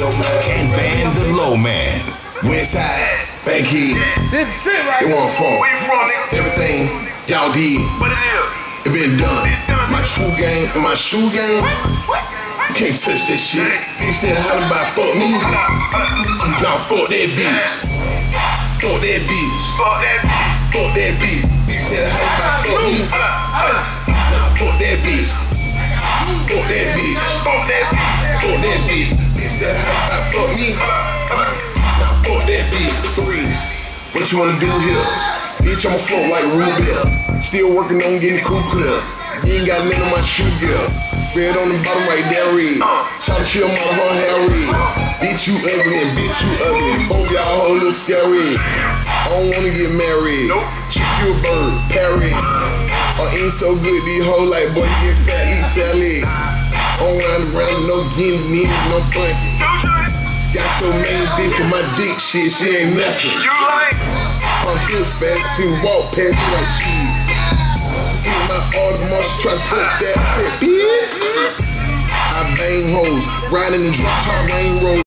and Van the Low Man. Westside, Bankhead, Right. they want funk. Everything y'all did, it been done. My true game and my shoe game, you can't touch that shit. You said hollering about fuck me. Nah, fuck that bitch. Fuck that bitch. Fuck that bitch. You said hollering about fuck me. Nah, fuck that bitch. Fuck that bitch. Fuck that bitch. You said hollering about fuck me. Nah, fuck that bitch. 3. What you wanna do here? Bitch, I'ma float like Rubel. Still working on getting cool clear. You ain't got none of my shoe gear. Red on the bottom right there, red. Shout out to your mother, her hair red. Bitch, you ugly and bitch, you ugly. Both y'all whole little scary. I don't wanna get married. Chick you a bird, parrot. Ain't so good, these hoes like, boy, you get fat, eat salad. On round and round, no getting knees, no bunking. Got your main bitch on my dick, shit, she ain't nothing. I'm good fast, see me walk past you like shit. See my Audemars try to touch that, I said, bitch. I bang hoes, riding the drop top rain road.